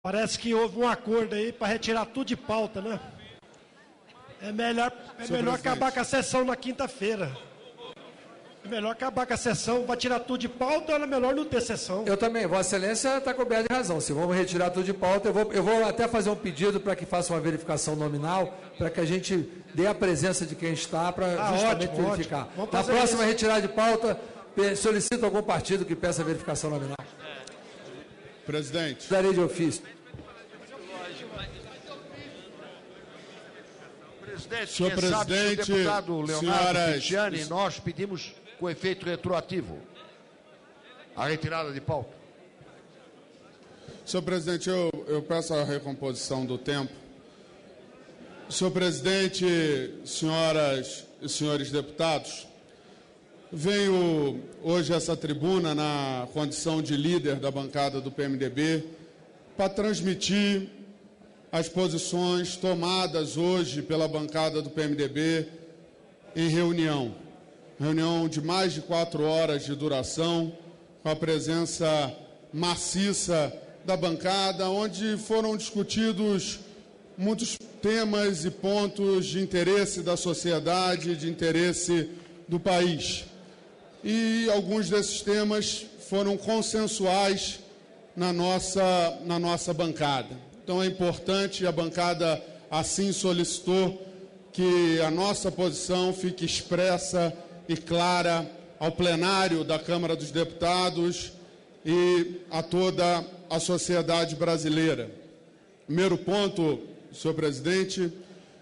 Parece que houve um acordo aí para retirar tudo de pauta, né? É melhor acabar com a sessão na quinta-feira. É melhor acabar com a sessão, vai tirar tudo de pauta, ou é melhor não ter sessão. Eu também, Vossa Excelência está coberta de razão. Se vamos retirar tudo de pauta, eu vou até fazer um pedido para que faça uma verificação nominal, para que a gente dê a presença de quem está, para justamente ótimo, verificar. Ótimo. Na próxima retirada de pauta, solicito algum partido que peça a verificação nominal. Presidente. Darei de ofício. Presidente, Senhor presidente, o deputado Leonardo Cristiani, senhoras... nós pedimos com efeito retroativo a retirada de pauta. Senhor presidente, eu peço a recomposição do tempo. Senhor presidente, senhoras e senhores deputados, venho hoje a essa tribuna na condição de líder da bancada do PMDB para transmitir as posições tomadas hoje pela bancada do PMDB em reunião de mais de 4 horas de duração, com a presença maciça da bancada, onde foram discutidos muitos temas e pontos de interesse da sociedade, de interesse do país. E alguns desses temas foram consensuais na nossa bancada. Então é importante, a bancada assim solicitou, que a nossa posição fique expressa e clara ao plenário da Câmara dos Deputados e a toda a sociedade brasileira. Primeiro ponto, senhor presidente,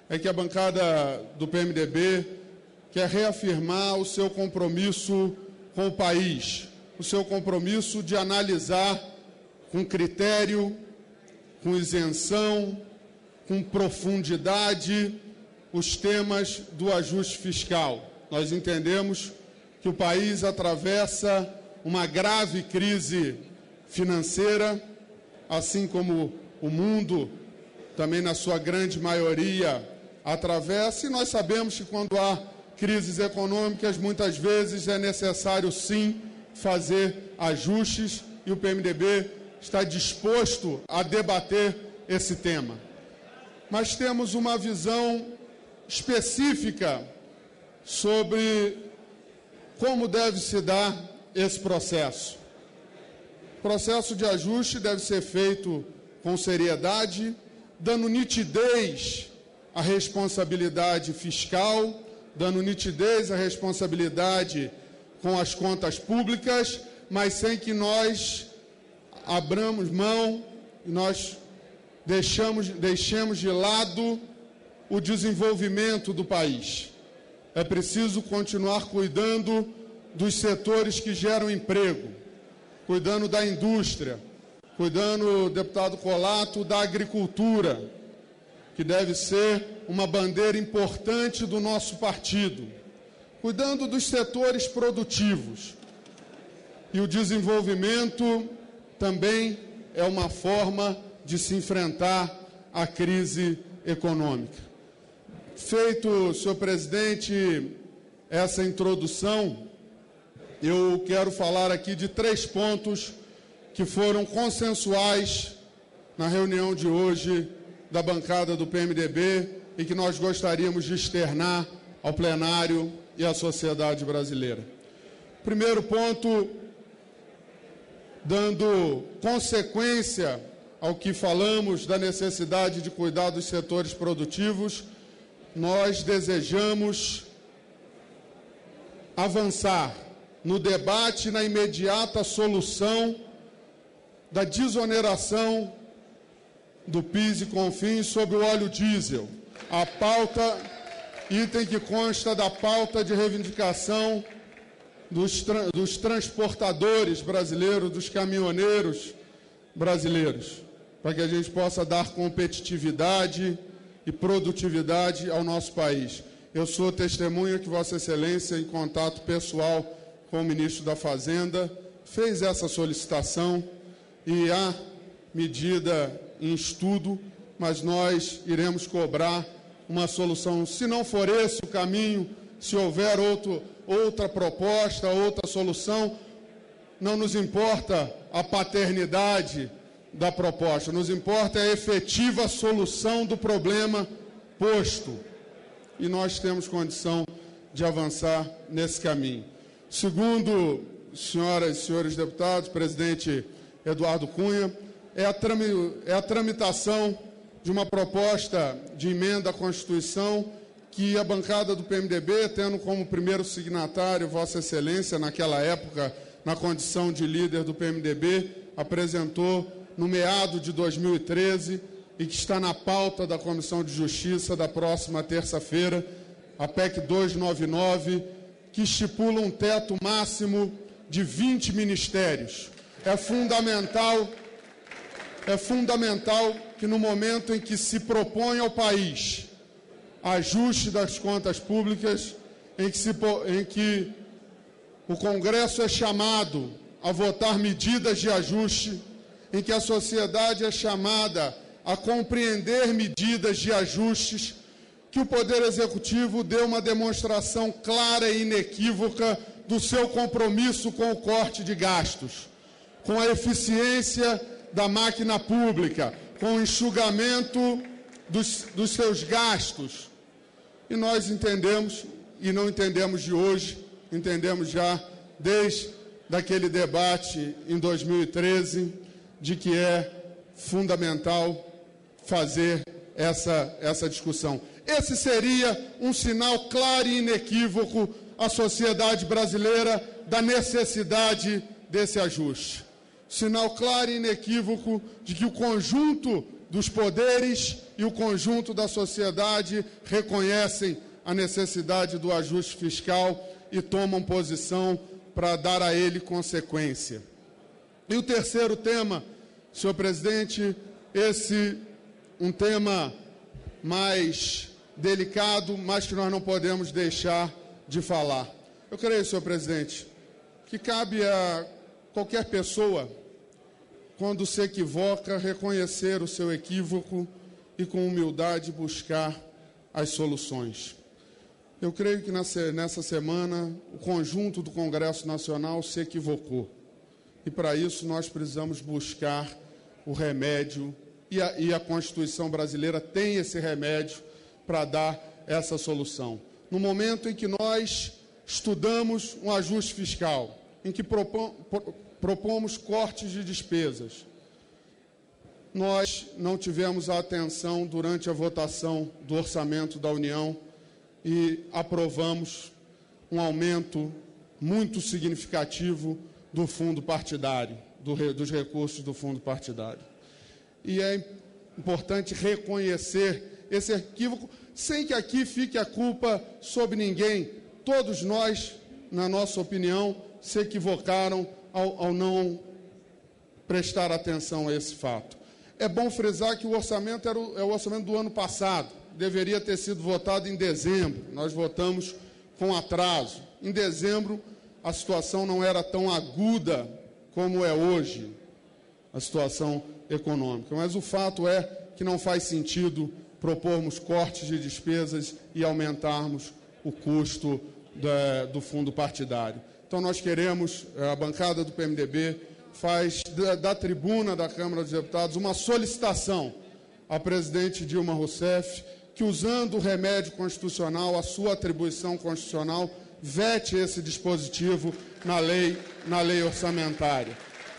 é que a bancada do PMDB quer reafirmar o seu compromisso com o país, o seu compromisso de analisar com critério, com isenção, com profundidade, os temas do ajuste fiscal. Nós entendemos que o país atravessa uma grave crise financeira, assim como o mundo, também na sua grande maioria, atravessa, e nós sabemos que quando há crises econômicas, muitas vezes é necessário, sim, fazer ajustes, e o PMDB está disposto a debater esse tema. Mas temos uma visão específica sobre como deve se dar esse processo. O processo de ajuste deve ser feito com seriedade, dando nitidez à responsabilidade fiscal, dando nitidez à responsabilidade com as contas públicas, mas sem que nós abramos mão, nós deixemos de lado o desenvolvimento do país. É preciso continuar cuidando dos setores que geram emprego, cuidando da indústria, cuidando, deputado Colato, da agricultura, que deve ser uma bandeira importante do nosso partido, cuidando dos setores produtivos. E o desenvolvimento também é uma forma de se enfrentar a crise econômica. Feito, senhor presidente, essa introdução, eu quero falar aqui de 3 pontos que foram consensuais na reunião de hoje da bancada do PMDB e que nós gostaríamos de externar ao plenário e à sociedade brasileira. Primeiro ponto, dando consequência ao que falamos da necessidade de cuidar dos setores produtivos, nós desejamos avançar no debate na imediata solução da desoneração do PIS e CONFINS sobre o óleo diesel. A pauta, item que consta da pauta de reivindicação dos transportadores brasileiros, dos caminhoneiros brasileiros, para que a gente possa dar competitividade e produtividade ao nosso país. Eu sou testemunha que Vossa Excelência, em contato pessoal com o ministro da Fazenda, fez essa solicitação e há medida em estudo, mas nós iremos cobrar uma solução. Se não for esse o caminho, se houver outra proposta, outra solução, não nos importa a paternidade da proposta. Nos importa a efetiva solução do problema posto. E nós temos condição de avançar nesse caminho. Segundo, senhoras e senhores deputados, presidente Eduardo Cunha, é a tramitação de uma proposta de emenda à Constituição que a bancada do PMDB, tendo como primeiro signatário Vossa Excelência, naquela época, na condição de líder do PMDB, apresentou no meado de 2013 e que está na pauta da Comissão de Justiça da próxima terça-feira, a PEC 299, que estipula um teto máximo de 20 ministérios. É fundamental que no momento em que se propõe ao país ajuste das contas públicas, em que o Congresso é chamado a votar medidas de ajuste, em que a sociedade é chamada a compreender medidas de ajustes, que o Poder Executivo dê uma demonstração clara e inequívoca do seu compromisso com o corte de gastos, com a eficiência da máquina pública, com o enxugamento dos seus gastos. E nós entendemos, e não entendemos de hoje, entendemos já desde aquele debate em 2013, de que é fundamental fazer essa discussão. Esse seria um sinal claro e inequívoco à sociedade brasileira da necessidade desse ajuste. Sinal claro e inequívoco de que o conjunto dos poderes e o conjunto da sociedade reconhecem a necessidade do ajuste fiscal e tomam posição para dar a ele consequência. E o terceiro tema, senhor presidente, um tema mais delicado, mas que nós não podemos deixar de falar. Eu creio, senhor presidente, que cabe a qualquer pessoa, quando se equivoca, reconhecer o seu equívoco e, com humildade, buscar as soluções. Eu creio que nessa semana o conjunto do Congresso Nacional se equivocou. E, para isso, nós precisamos buscar o remédio, e a Constituição brasileira tem esse remédio para dar essa solução. No momento em que nós estudamos um ajuste fiscal, em que propomos cortes de despesas, nós não tivemos a atenção durante a votação do orçamento da União e aprovamos um aumento muito significativo do fundo partidário, dos recursos do fundo partidário. E é importante reconhecer esse equívoco, sem que aqui fique a culpa sobre ninguém. Todos nós, na nossa opinião, se equivocaram ao não prestar atenção a esse fato. É bom frisar que o orçamento é o orçamento do ano passado, deveria ter sido votado em dezembro, nós votamos com atraso. Em dezembro, a situação não era tão aguda como é hoje, a situação econômica. Mas o fato é que não faz sentido propormos cortes de despesas e aumentarmos o custo do fundo partidário. Então, nós queremos, a bancada do PMDB faz da tribuna da Câmara dos Deputados uma solicitação à presidente Dilma Rousseff que, usando o remédio constitucional, a sua atribuição constitucional, vete esse dispositivo na lei orçamentária.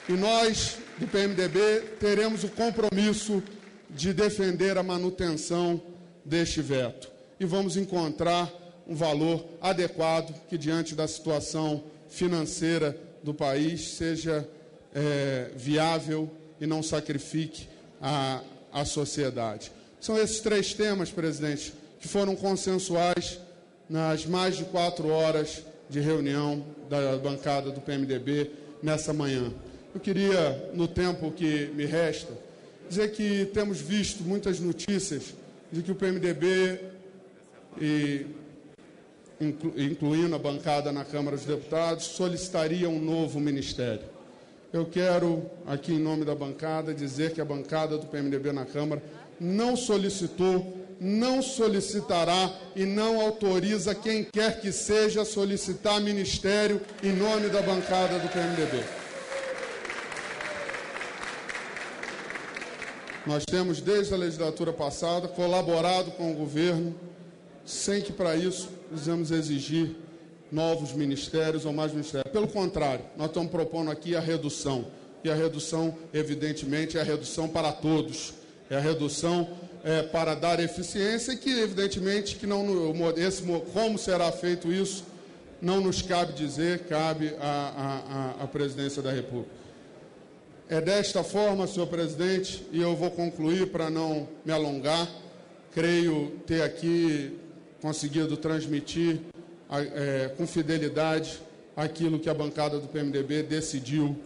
E nós, do PMDB, teremos o compromisso de defender a manutenção deste veto. E vamos encontrar um valor adequado que, diante da situação financeira do país, seja viável e não sacrifique a sociedade. São esses três temas, presidente, que foram consensuais nas mais de 4 horas de reunião da bancada do PMDB nessa manhã. Eu queria, no tempo que me resta, dizer que temos visto muitas notícias de que o PMDB, incluindo a bancada na Câmara dos Deputados, solicitaria um novo ministério. Eu quero, aqui em nome da bancada, dizer que a bancada do PMDB na Câmara não solicitou, não solicitará e não autoriza quem quer que seja solicitar ministério em nome da bancada do PMDB. Nós temos, desde a legislatura passada, colaborado com o governo, sem que, para isso, precisamos exigir novos ministérios ou mais ministérios. Pelo contrário, nós estamos propondo aqui a redução. E a redução, evidentemente, é a redução para todos. É a redução para dar eficiência e que, evidentemente, que não, como será feito isso, não nos cabe dizer, cabe à Presidência da República. É desta forma, senhor presidente, e eu vou concluir para não me alongar. Creio ter aqui conseguido transmitir com fidelidade aquilo que a bancada do PMDB decidiu,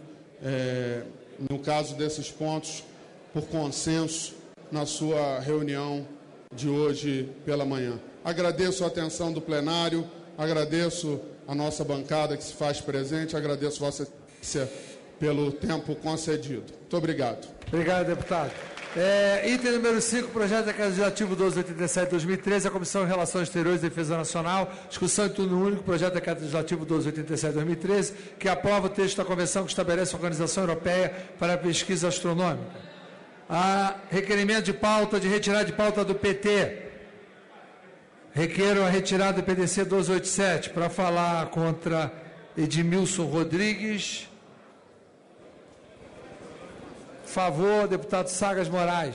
no caso desses pontos, por consenso, na sua reunião de hoje pela manhã. Agradeço a atenção do plenário, agradeço a nossa bancada que se faz presente, agradeço Vossa Excelência pelo tempo concedido. Muito obrigado. Obrigado, deputado. Item número 5, projeto de decreto legislativo 1287-2013, a Comissão de Relações Exteriores e Defesa Nacional, discussão em turno único, projeto de decreto legislativo 1287-2013, que aprova o texto da Convenção que estabelece a Organização Europeia para a Pesquisa Astronômica. Há requerimento de pauta, de retirada de pauta do PT. Requeiro a retirada do PDC 1287 para falar contra Edmilson Rodrigues. Favor, deputado Sagas Moraes.